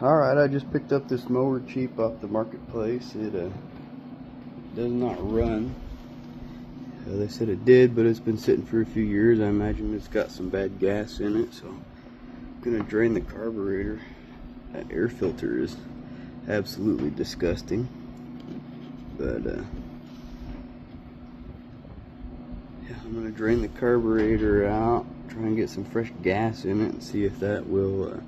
Alright, I just picked up this mower cheap off the marketplace. It does not run. They said it did, but it's been sitting for a few years. I imagine it's got some bad gas in it, so I'm gonna drain the carburetor. That air filter is absolutely disgusting. But yeah, I'm gonna drain the carburetor out, try and get some fresh gas in it and see if that will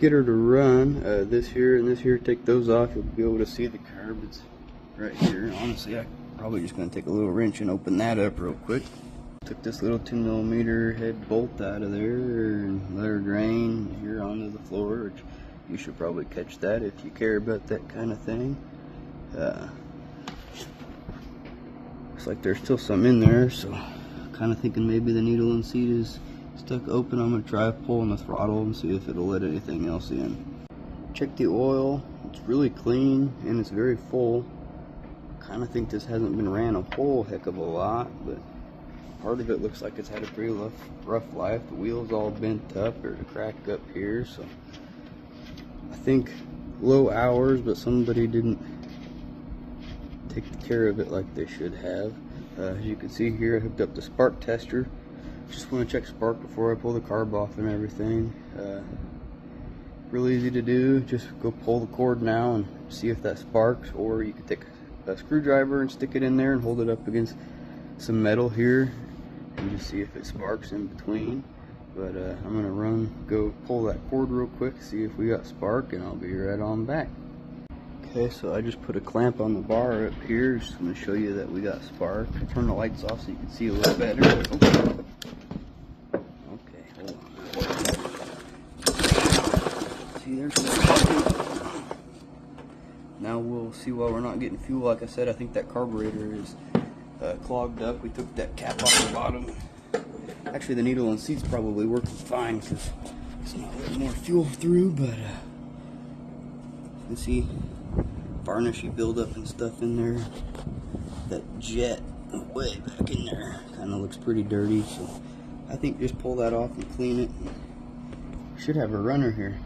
get her to run. This here and this here, take those off, you'll be able to see the carb. It's right here. Honestly, I'm probably just going to take a little wrench and open that up real quick. Took this little 2mm head bolt out of there and let her drain here onto the floor, which you should probably catch that if you care about that kind of thing. Looks like there's still some in there, so I'm kind of thinking maybe the needle and seat is stuck open. I'm going to try pulling the throttle and see if it'll let anything else in. Check the oil. It's really clean and it's very full. Kind of think this hasn't been ran a whole heck of a lot, but part of it looks like it's had a pretty rough life. The wheel's all bent up. There's a crack up here, so I think low hours, but somebody didn't take care of it like they should have. As you can see here, I hooked up the spark tester. Just want to check spark before I pull the carb off and everything. Real easy to do. Just go pull the cord now and see if that sparks, or you could take a screwdriver and stick it in there and hold it up against some metal here and just see if it sparks in between. But I'm gonna go pull that cord real quick, see if we got spark, and I'll be right on back. Okay, so I just put a clamp on the bar up here. Just gonna show you that we got spark. Turn the lights off so you can see a little better. Okay, hold on. See, there's some. Now we'll see why we're not getting fuel. Like I said, I think that carburetor is clogged up. We took that cap off the bottom. Actually, the needle and seat's probably working fine because it's not letting more fuel through, but you can see varnishy buildup and stuff in there. That jet way back in there kind of looks pretty dirty, so I think just pull that off and clean it. Should have a runner here.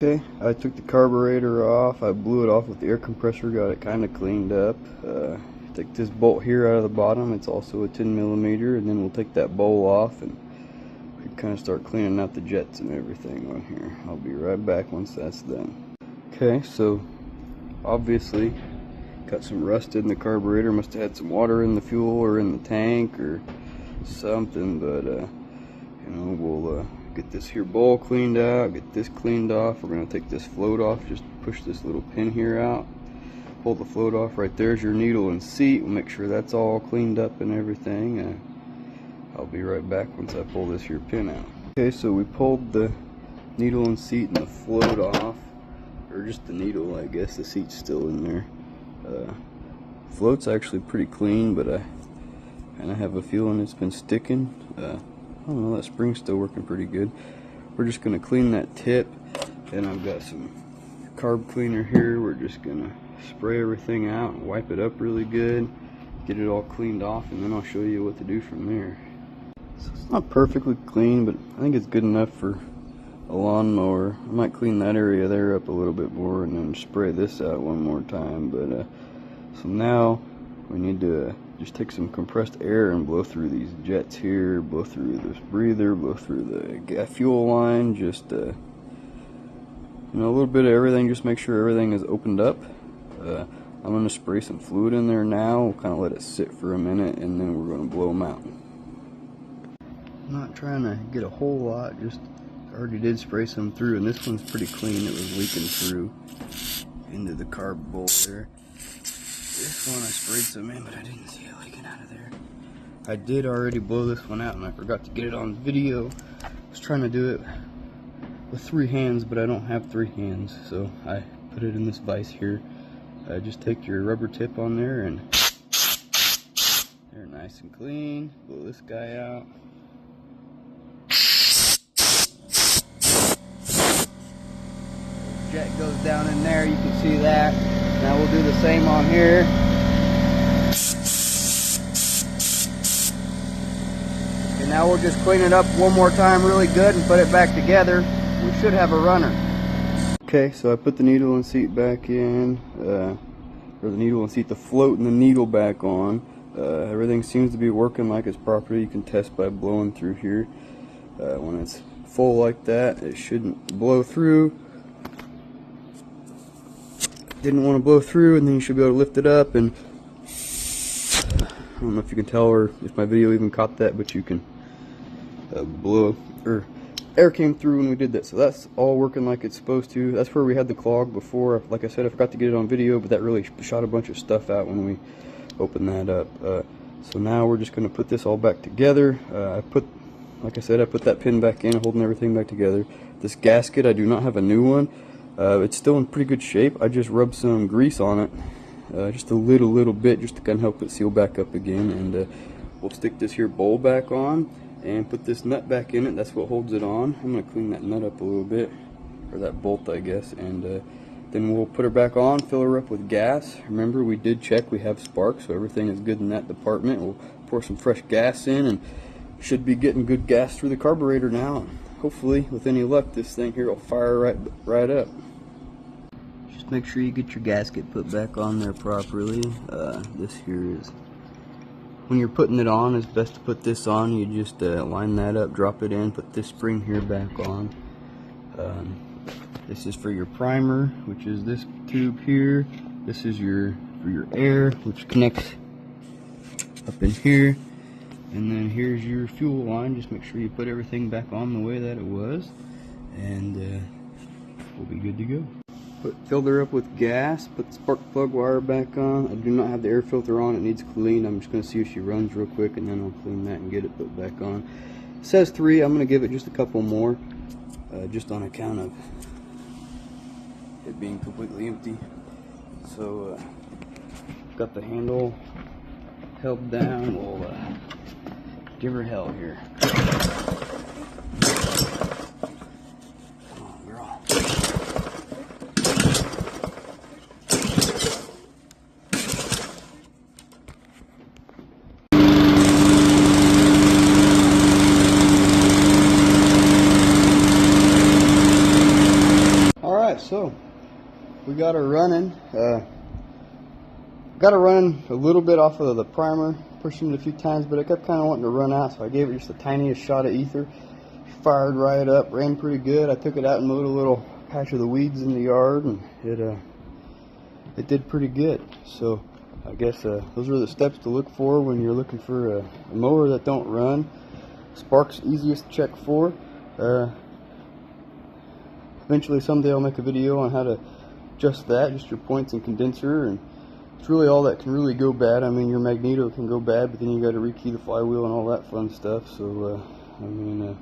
Okay, I took the carburetor off. I blew it off with the air compressor, got it kind of cleaned up. Take this bolt here out of the bottom. It's also a 10mm, and then we'll take that bowl off and we kind of start cleaning out the jets and everything on here. I'll be right back once that's done. Okay, so obviously got some rust in the carburetor. Must have had some water in the fuel or in the tank or something, but you know, we'll get this here bowl cleaned out, get this cleaned off. We're going to take this float off, just push this little pin here out, pull the float off. Right there's your needle and seat. We'll make sure that's all cleaned up and everything. I'll be right back once I pull this here pin out. Okay, so we pulled the needle and seat and the float off, or just the needle, I guess. The seat's still in there. Float's actually pretty clean, but I kind of have a feeling it's been sticking. I don't know, that spring's still working pretty good. We're just going to clean that tip, and I've got some carb cleaner here. We're just going to spray everything out and wipe it up really good, get it all cleaned off, and then I'll show you what to do from there. So it's not perfectly clean, but I think it's good enough for a lawnmower. I might clean that area there up a little bit more and then spray this out one more time. But so now we need to just take some compressed air and blow through these jets here, blow through this breather, blow through the fuel line, just you know, a little bit of everything, just make sure everything is opened up. I'm going to spray some fluid in there now. We'll kind of let it sit for a minute and then we're going to blow them out. I'm not trying to get a whole lot, just already did spray some through, and this one's pretty clean. It was leaking through into the carb bowl there. This one I sprayed some in, but I didn't see it leaking out of there. I did already blow this one out, and I forgot to get it on video. I was trying to do it with 3 hands, but I don't have 3 hands, so I put it in this vise here. Just take your rubber tip on there, and they're nice and clean. Blow this guy out. Jet goes down in there, you can see that. Now we'll do the same on here. And now we'll just clean it up one more time really good and put it back together. We should have a runner. Okay, so I put the needle and seat back in, or the needle and seat, the float and the needle back on. Everything seems to be working like it's proper. You can test by blowing through here. When it's full like that, it shouldn't blow through. Didn't want to blow through, and then you should be able to lift it up. And I don't know if you can tell or if my video even caught that, but you can blow, or air came through when we did that. So that's all working like it's supposed to. That's where we had the clog before. Like I said, I forgot to get it on video, but that really shot a bunch of stuff out when we opened that up. So now we're just going to put this all back together. Like I said, I put that pin back in, holding everything back together. This gasket, I do not have a new one. It's still in pretty good shape. I just rubbed some grease on it, just a little bit, just to kind of help it seal back up again. And we'll stick this here bowl back on and put this nut back in it. That's what holds it on. I'm going to clean that nut up a little bit, or that bolt, I guess. And then we'll put her back on, fill her up with gas. Remember, we did check, we have sparks, so everything is good in that department. We'll pour some fresh gas in, and should be getting good gas through the carburetor now. And hopefully, with any luck, this thing here will fire right up. Just make sure you get your gasket put back on there properly. This here is, when you're putting it on, it's best to put this on. You just line that up, drop it in, put this spring here back on. This is for your primer, which is this tube here. This is for your air, which connects up in here. And then here's your fuel line. Just make sure you put everything back on the way that it was, and we'll be good to go. Filled her up with gas, put the spark plug wire back on. I do not have the air filter on, it needs cleaned. I'm just going to see if she runs real quick, and then I'll clean that and get it put back on. It says 3, I'm going to give it just a couple more, just on account of it being completely empty. So, got the handle held down. We'll give her hell here. Come on, girl. Alright, so we got her running. Got her running a little bit off of the primer, pushing it a few times, but it kept kind of wanting to run out, so I gave it just the tiniest shot of ether. Fired right up, ran pretty good. I took it out and mowed a little patch of the weeds in the yard, and it did pretty good. So I guess those are the steps to look for when you're looking for a mower that don't run. Sparks easiest to check for. Eventually someday I'll make a video on how to adjust that, just your points and condenser, and it's really all that can really go bad. I mean, your magneto can go bad, but then you got to rekey the flywheel and all that fun stuff. So I mean,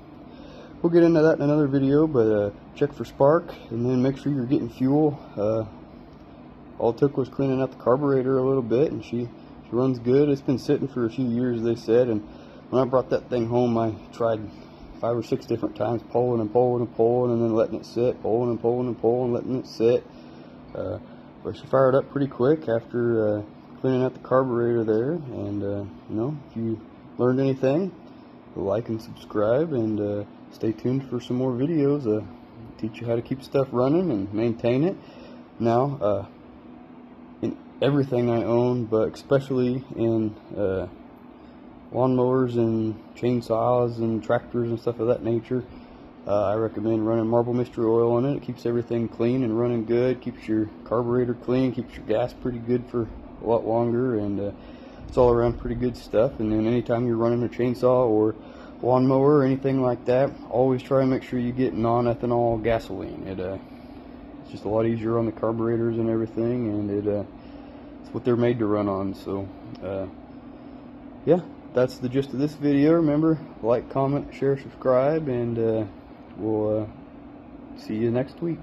we'll get into that in another video, but check for spark, and then make sure you're getting fuel. All it took was cleaning out the carburetor a little bit, and she runs good. It's been sitting for a few years, they said, and when I brought that thing home, I tried 5 or 6 different times, pulling and pulling and pulling, and then letting it sit, pulling and pulling and pulling, letting it sit. But she fired up pretty quick after cleaning out the carburetor there. And you know, if you learned anything, like and subscribe, and stay tuned for some more videos. Teach you how to keep stuff running and maintain it. Now, in everything I own, but especially in lawnmowers and chainsaws and tractors and stuff of that nature, I recommend running Marble Mystery Oil in it. It keeps everything clean and running good, keeps your carburetor clean, keeps your gas pretty good for a lot longer, and it's all around pretty good stuff. And then anytime you're running a chainsaw or lawnmower or anything like that, always try and make sure you get non-ethanol gasoline. It's just a lot easier on the carburetors and everything, and it's what they're made to run on. So yeah, that's the gist of this video. Remember, like, comment, share, subscribe, and we'll see you next week.